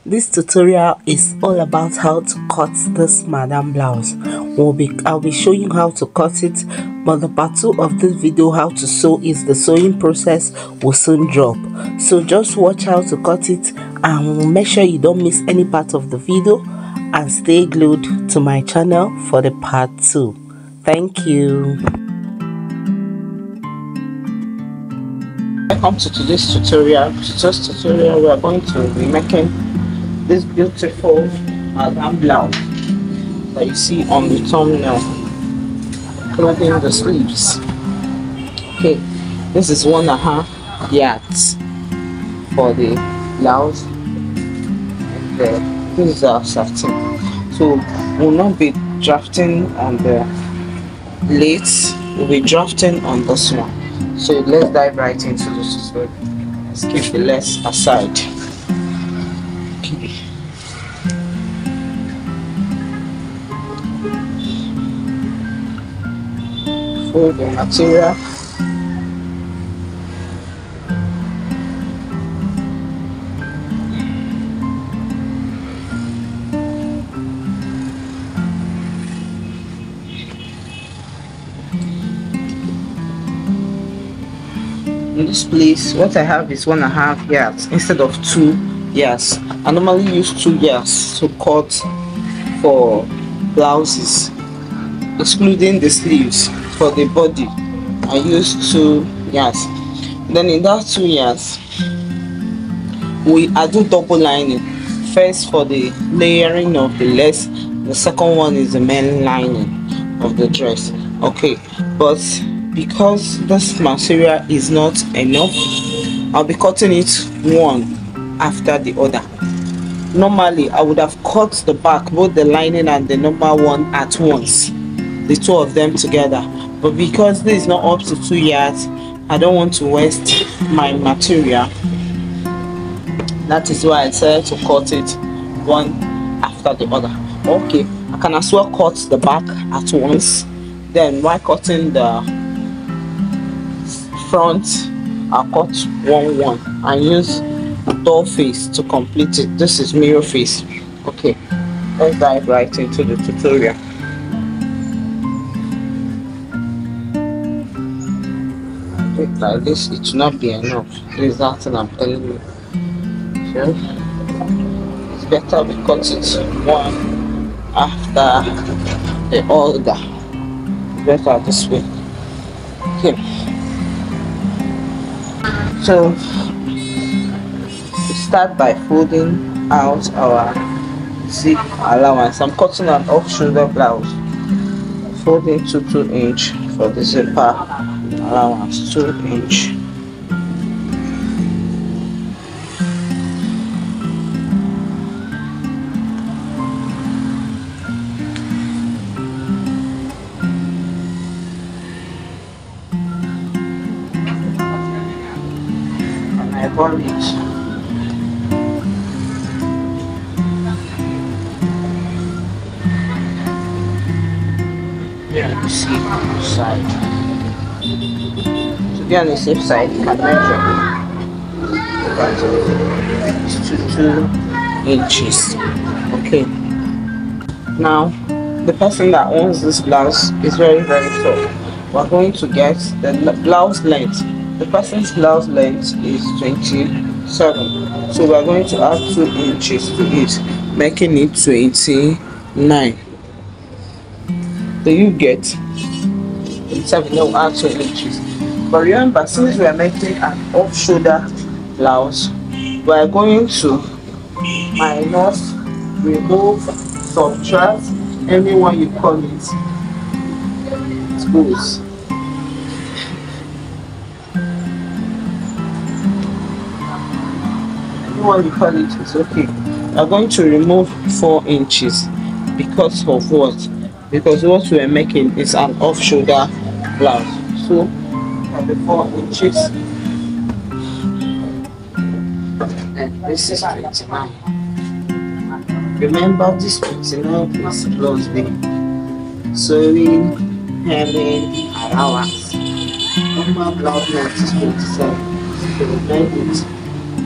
This tutorial is all about how to cut this madam blouse. I'll be showing how to cut it, but the part 2 of this video, how to sew, is the sewing process, will soon drop. So just watch how to cut it and make sure you don't miss any part of the video, and stay glued to my channel for the part 2. Thank you. Welcome to today's tutorial. Today's tutorial, we are going to be making this beautiful madam blouse that you see on the thumbnail, including the sleeves. Okay, this is 1.5 yards for the blouse, and this is our satin. So we'll not be drafting on the lace, we'll be drafting on this one. So let's dive right into this tutorial. Let's keep the lace aside. Okay. Fold the material. In this place, what I have is 1.5 yards instead of 2 yards. I normally use 2 yards to cut for blouses, excluding the sleeves. For the body, I use 2 yards. Then in that 2 yards, I do double lining. First for the layering of the lace, the second one is the main lining of the dress. Okay, but because this material is not enough, I'll be cutting it one after the other. Normally I would have cut the back, both the lining and the number one at once, the two of them together, but because this is not up to 2 yards, I don't want to waste my material. That is why I decided to cut it one after the other. Okay, I can as well cut the back at once, then while cutting the front, I'll cut one and use doll face to complete it. This is mirror face. Okay, let's dive right into the tutorial. Like this, it should not be enough. This is that thing I'm telling you. So it's better we cut it one after the other. Better this way. Okay. So we start by folding out our zip allowance. I'm cutting an off-shoulder blouse, folding to 2 inch for the zipper allowance, 2 inch. It. Yeah, you see the side. To be on the safe side, you can measure to 2 inches. Okay. Now, the person that owns this blouse is very tall. We're going to get the blouse length. The person's blouse length is 27, so we are going to add 2 inches to it, making it 29. Do you get 27? No, add 2 inches. But remember, since we are making an off-shoulder blouse, we are going to minus, remove, subtract, anyone you call it, it goes. What you call it is okay. I'm going to remove 4 inches because of what? Because what we are making is an off-shoulder blouse. So for the 4 inches, and this is 29. Remember, this 29 is plus the sewing, hemming allowance. Normal blouse length is 27. So we make it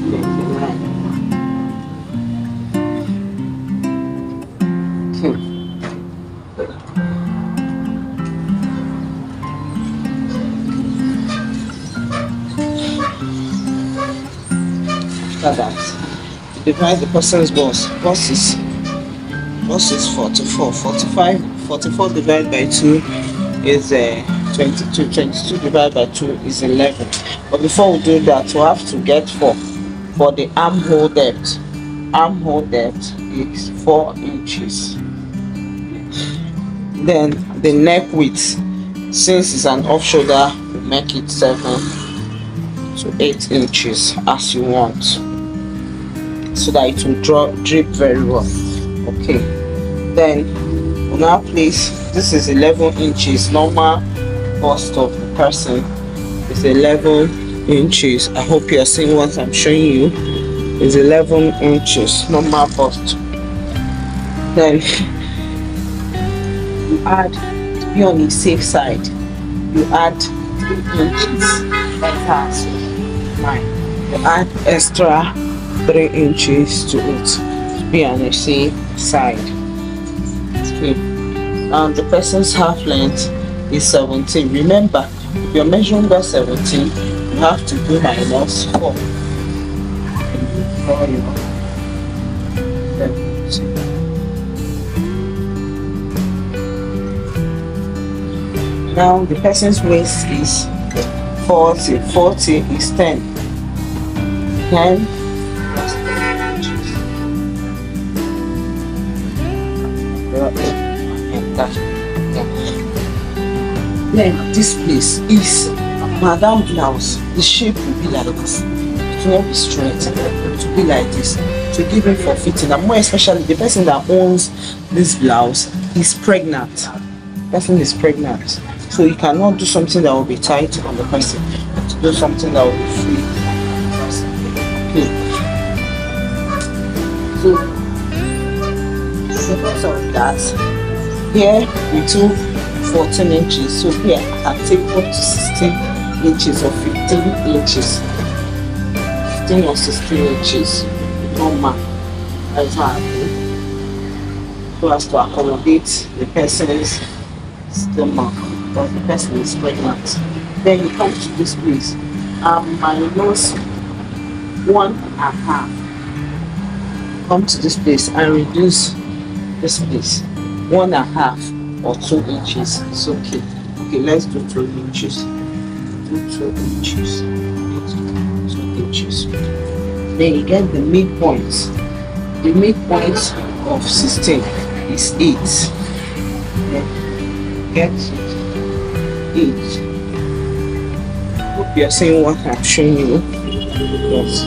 29. divide the person's bust. Bust is 44. 44 divided by 2 is 22. 22 divided by 2 is 11. But before we do that, we have to get 4 for the armhole depth. Armhole depth is 4 inches. Then the neck width, since it's an off shoulder, we make it 7 to 8 inches as you want, so that it will drip very well. Okay, then we now place, this is 11 inches. Normal bust of the person is 11 inches. I hope you are seeing what I'm showing you. Is 11 inches normal bust. Then you add, to be on the safe side, you add 3 inches. That's mine. You add extra 3 inches to it to be on the safe side. Okay. The person's half length is 17. Remember, if you're measuring by 17, you have to do minus 4. Now the person's waist is 40. 40 is 10. 10 plus 3 inches. Then this place is Madam Blouse. The shape will be like this. It will not be straight. It will be like this to give it for fitting. And more especially, the person that owns this blouse is pregnant. The person is pregnant, so you cannot do something that will be tight on the person. You have to do something that will be free on the person. Okay. So because of that, here we took 14 inches. So here I take up to 16 inches or 15 inches. 15 or 16 inches. Normal. That's how I do. So as to accommodate the person's stomach, because the person is pregnant. Then you come to this place. Minus 1.5. Come to this place and reduce this place 1.5 or 2 inches. It's okay. Okay, let's do 2 inches. Do 2 inches. 2 inches. Then you get the midpoint. The midpoint of 16 is 8. Then get it. 8. Hope you're seeing what I'm showing you. Yes.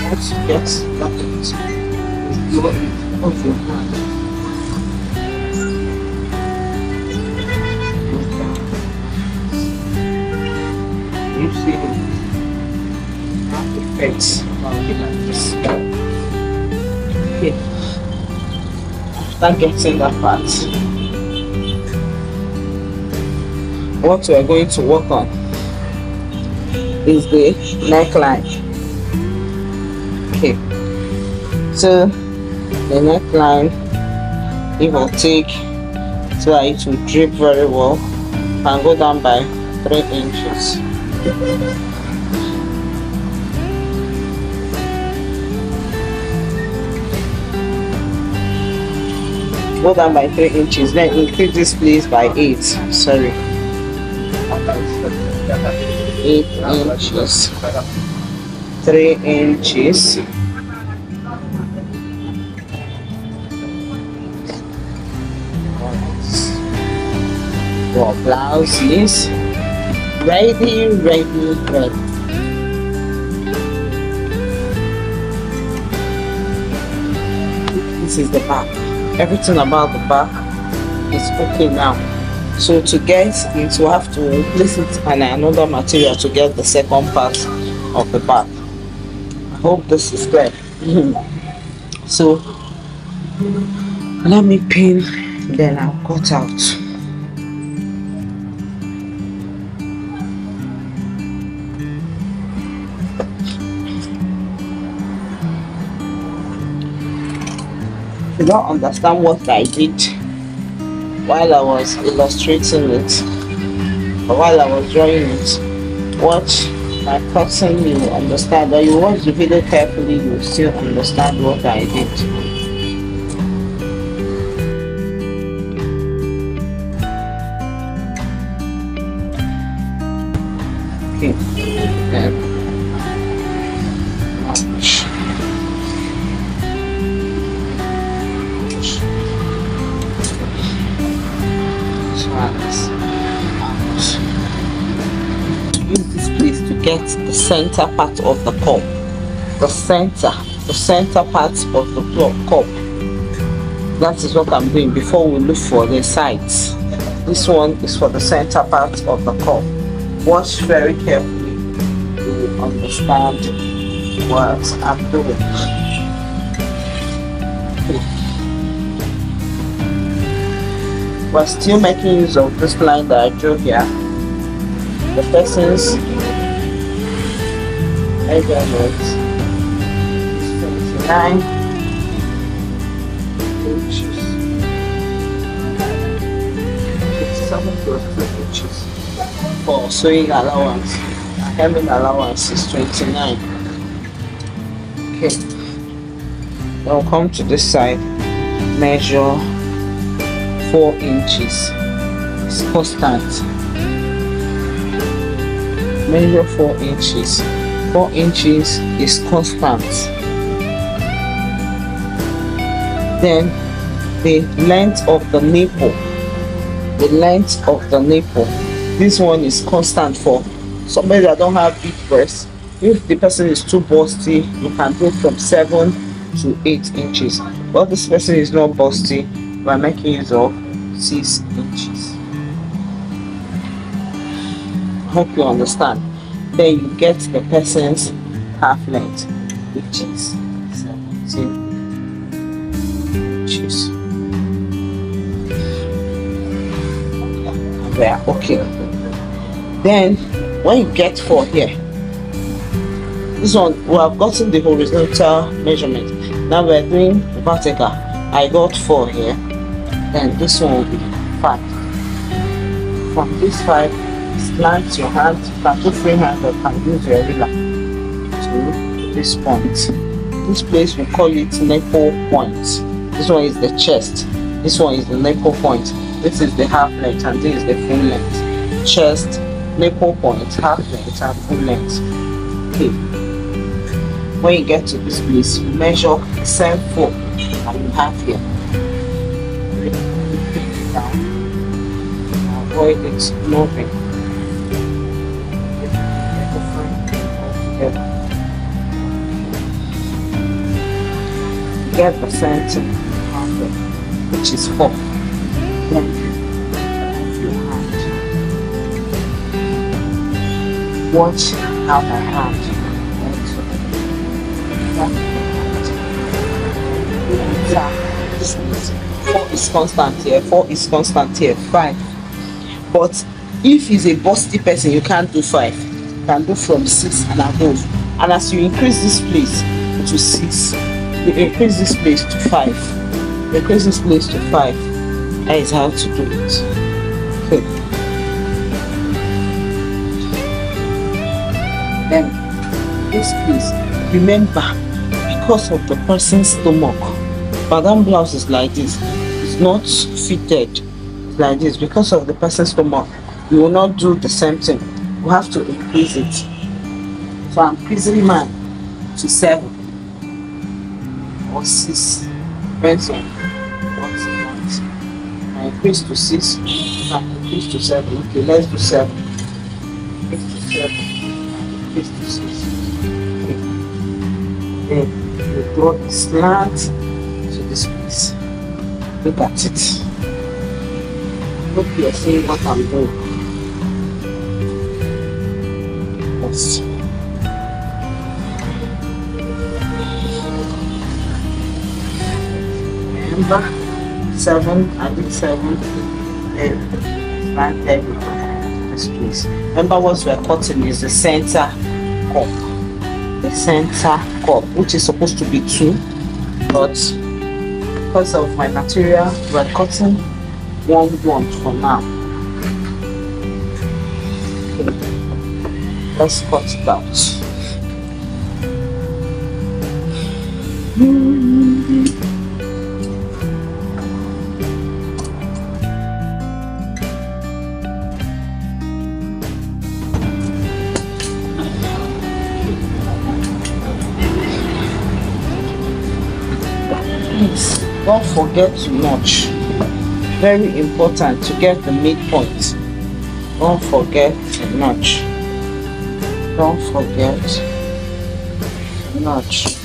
Let's get that of your hand. You see that effects will be like this. Okay. After getting that part, what we are going to work on is the neckline. Okay, so the neckline, give or take, so that it will drip very well, and go down by 3 inches. Go down by 3 inches, then increase this place by 8. Sorry, 8 inches, 3 inches. Your blouse is ready. This is the back. Everything about the back is okay now. So to get it, you have to place it on another material to get the second part of the back. I hope this is clear. So let me pin, then I'll cut out. You don't understand what I did while I was illustrating it, or while I was drawing it. Watch my cutting, you understand, that you watch the video carefully, you still understand what I did. Okay, then use this place to get the center part of the cup, the center part of the cup. That is what I'm doing before we look for the sides. This one is for the center part of the cup. Watch very carefully to understand what I'm doing. We're still making use of this line that I drew here. The person's measurement is 29 inches. 57 plus 2 inches for sewing allowance. Hemming allowance is 29. Okay. Now come to this side. Measure 4 inches. It's constant. Measure 4 inches. 4 inches is constant. Then the length of the nipple. The length of the nipple. This one is constant for somebody that don't have big breasts. If the person is too busty, you can go from 7 to 8 inches. But this person is not busty, we are making use of 6 inches. Hope you understand. Then you get the person's half length, which is 17 inches. There, okay. Then when you get 4 here, this one we have gotten the horizontal measurement. Now we're doing vertical. I got 4 here. Then this one will be 5. From this 5, slant your hand, you can do free hand or you can use your ruler to this point. This place we call it nipple point. This one is the chest, this one is the nipple point, this is the half length, and this is the full length. Chest, nipple point, half length and full length. Okay. When you get to this place, you measure the same 4 and you have here. Down. Avoid it moving. Get the center, which is 4. Then your hand. Watch how my hand. 4 is constant here, 4 is constant here, 5. But if he's a busty person, you can't do 5. You can do from 6 and above. And as you increase this place to 6, you increase this place to 5. You increase this place to 5. That is how to do it. Okay. Then this place, remember, because of the person's stomach, Madam blouse is like this. It's not fitted like this because of the person's stomach. You will not do the same thing. You have to increase it. So I'm increasing mine to 7 or 6. Depends on what you want. I increase to 6. I increase to 7. Okay, let's do 7. Increase to 7. Increase to 6. Okay. Then you draw the slant to this place. Look at it. Hope you're seeing what I'm doing. Yes. Remember, 7, I did 7, and planted this place. Remember what we're cutting is the center cup. The center cup, which is supposed to be 2, but because of my material, we're cutting 1 for now. Okay. let's cut it out. Please don't forget to notch. Very important to get the midpoint. Don't forget to notch. Don't forget to notch.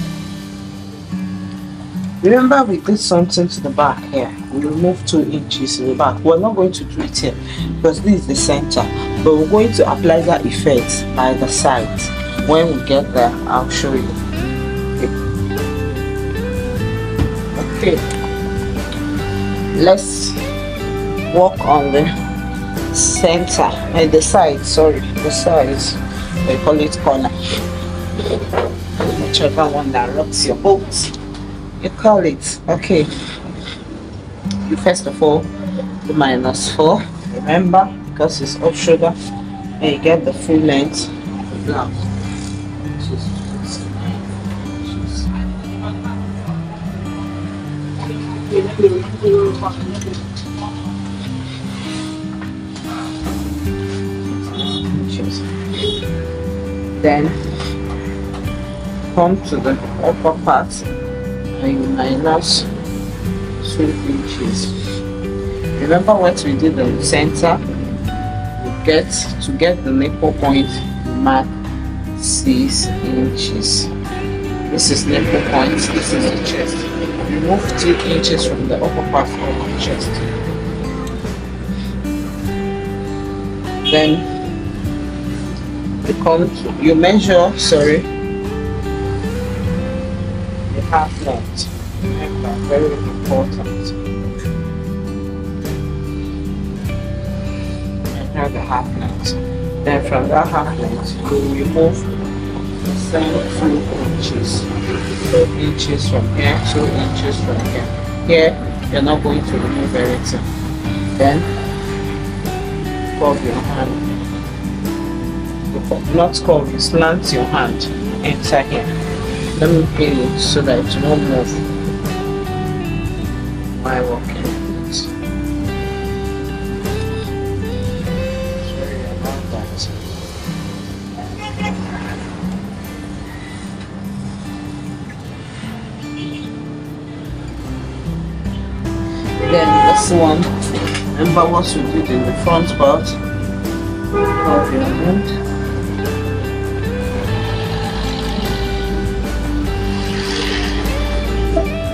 Remember, we did something to the back here. We removed 2 inches in the back. We're not going to do it here because this is the center, but we're going to apply that effect by the sides. When we get there, I'll show you. Okay. Let's work on the center and the side. Sorry, the sides. They call it corner. Whichever one that rocks your boat, you call it. Okay. You first of all do -4. Remember, because it's off shoulder, and you get the full length of the blouse. Then come to the upper part and you minus 2 inches. Remember what we did in the center? To get the nipple point, mark 6 inches. This is nipple point, this is the chest. Remove 2 inches from the upper part of the chest. Then you measure, the half length. Remember, very important. Measure the half length. Then from that half length, you remove the same 2 inches. 2 inches from here, 2 inches from here. Here, you're not going to remove everything. Then, curve your hand. Not curve, you slant your hand inside here. Let me pin it so that it won't move while walking it. Sorry about that. Then this one, remember what we did in the front part of your hand.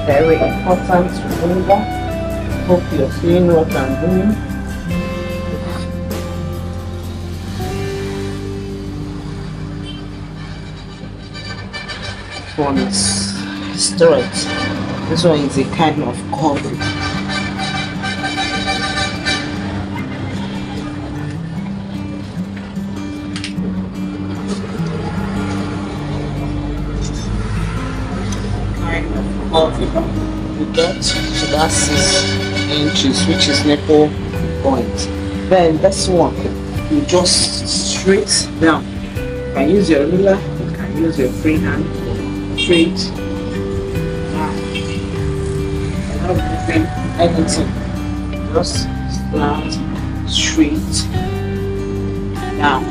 Very important to remember. Hope you're seeing what I'm doing. This one is straight. This one is a kind of curve. You get to that 6 inches, which is nipple point. Then this one, you just straight down. You can use your ruler, you can use your free hand, straight down. You're not moving anything, just slant straight down.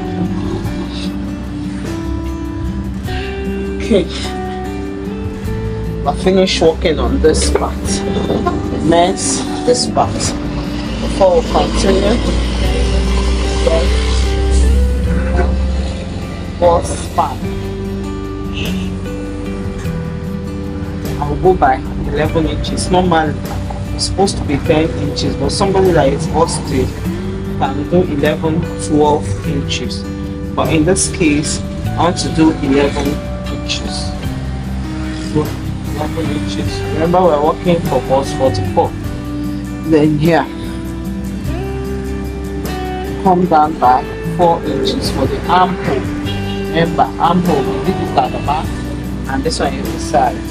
Okay. I finished working on this part. Next, this part. Before we continue, fourth span. I'll go by 11 inches. Normally, it's supposed to be 10 inches, but somebody that is busted can do 11, 12 inches. But in this case, I want to do 11 inches. So, 11 inches. Remember, we're working for bust 44. Then here, come down by 4 inches for the armhole. Remember, armhole, we did it at the back, and this one is the side.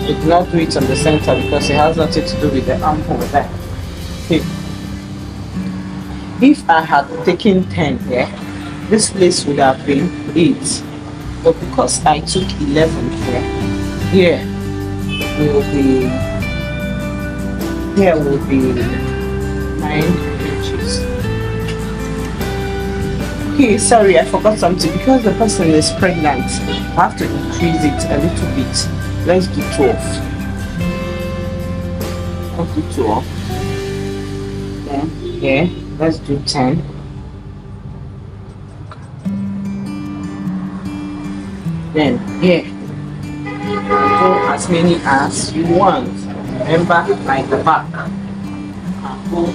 We did not do it on the center because it has nothing to do with the armhole there. Okay. If I had taken 10 here, this place would have been 8, but because I took 11 here will be 9 inches. Okay, sorry, I forgot something. Because the person is pregnant, I have to increase it a little bit. Let's do 12. Let's do 12. Then here, let's do 10. Then here, do as many as you want. Remember, like the back. And go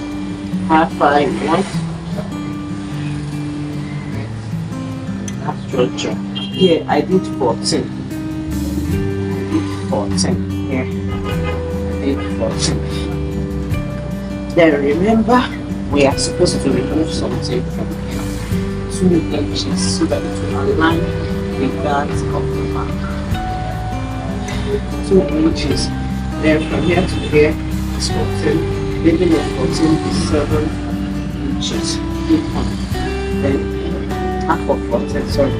half 5 you want. That structure. Here I did 14. Here I did 14. Then remember, we are supposed to remove something from here. 2 inches so that it will align with that of the back. 2 inches. Then from here to here is 14. Leaving of 14 is 7 inches. Then half of 14, sorry.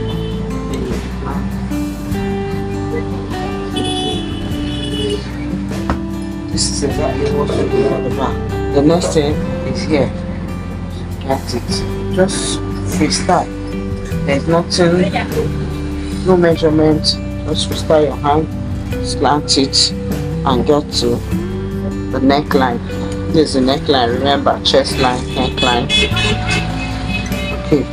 This is exactly what we do at the back. The next thing is here. Get it. Just freestyle. There's nothing, no measurement. Just freestyle your hand, slant it, and get to the neckline. This is the neckline. Remember, chest line, neckline. Okay.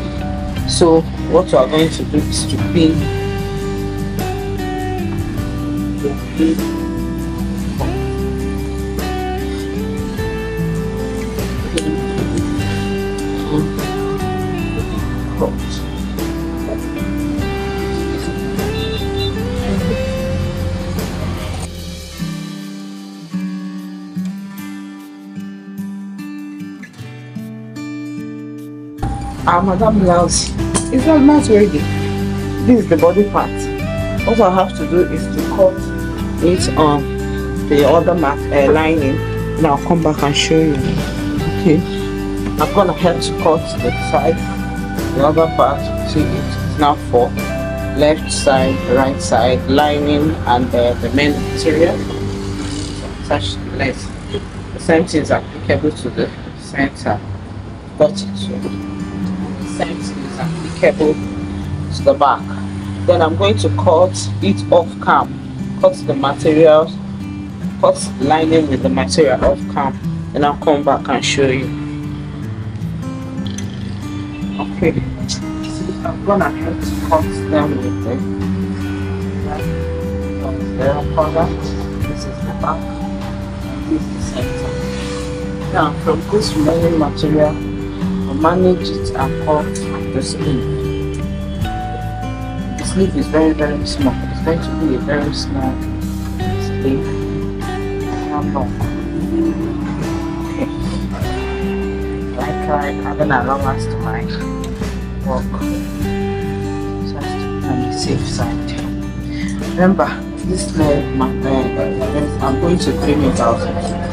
So what we are going to do is to pin. Our Madam blouse is not ready. This is the body part. What I have to do is to cut it on the other lining, and I'll come back and show you. Okay, I'm gonna have to cut the side, the other part. See, it's now 4. Left side, right side, lining, and the main material. Such length. The same thing is applicable to the center. Got it. So same thing is applicable to the back. Then I'm going to cut it off cam. Cut the material, cut lining with the material off cam. Then I'll come back and show you. Okay. See, I'm gonna have to cut them with the color. This is the back. This is the center. Now from this remaining material, manage it and cut the sleeve. The sleeve is very small. It's going to be a very small sleeve. Not long. Okay. Like I'm gonna allow us to my work. Just on the safe side. Remember, this leg, I'm going to trim it out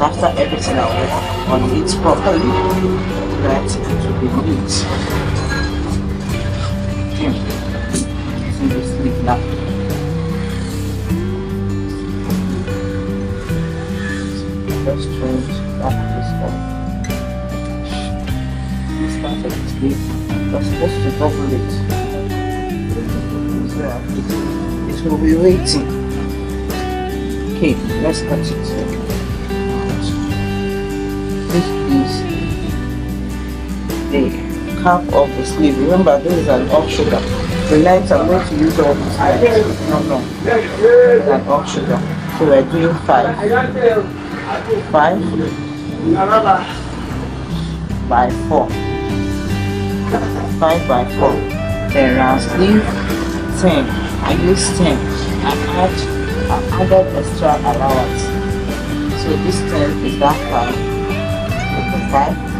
after everything I work on it properly. That it will be neat. See the sleeve now. Just trim back this off. This part of the sleeve, we're supposed to double it. So it will be waiting. Okay, let's cut it. This is the cap of the sleeve. Remember, this is an off shoulder. The length I'm going to use all this length. No. This is an off shoulder. So we're doing 5. 5 by 4. 5 by 4. Then round sleeve 10. I use 10. I added extra allowance. So this 10 is that 5. 5.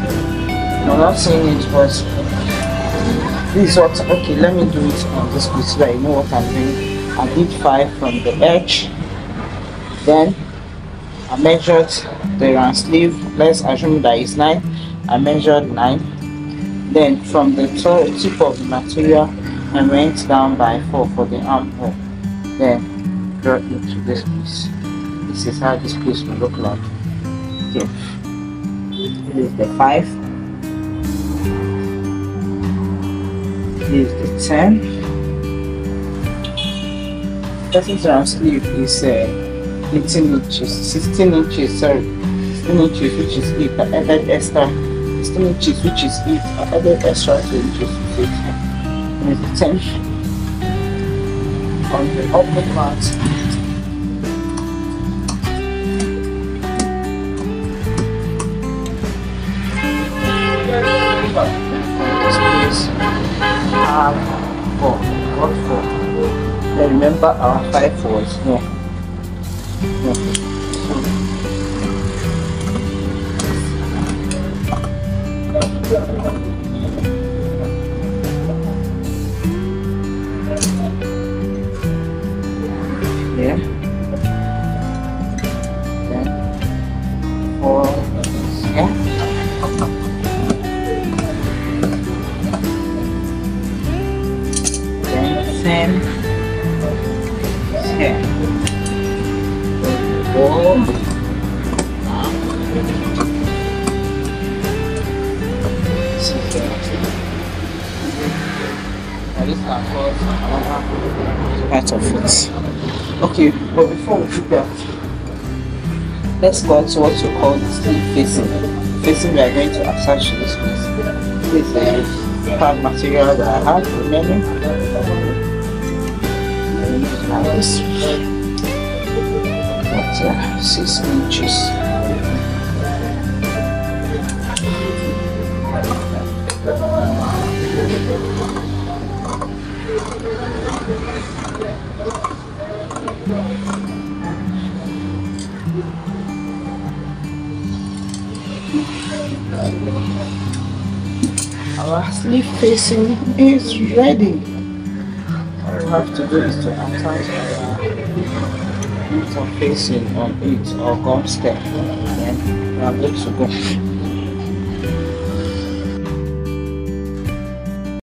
I'm not saying it was this is what. Okay, let me do it on this piece so that you know what I'm doing. I did 5 from the edge, then I measured the round sleeve. Let's assume that it's 9. I measured 9, Then from the tip of the material, I went down by 4 for the armhole. Then draw into this piece. This is how this piece will look like. Okay. This is the 5. This is the 10. Person's round sleeve is 18 inches, 16 inches, sorry, 16 inches, which is 8. I added extra 16 inches, which is 8. I added extra 2 inches to 6. And it's 10 on the upper part. Have 4. What 4? Then remember our 5 was here. Yeah. Then 4 is here. Then 10 is here. 4. This can cause another part of it. Okay, but before we do that, let's go to what you call the sleeve facing. Facing we are going to attach to this piece. This is the pad material that I have remaining. Like this. That's 6 inches. Our sleeve facing is ready. All we have to do is to attach our facing on it or gum step, and then we are good to go.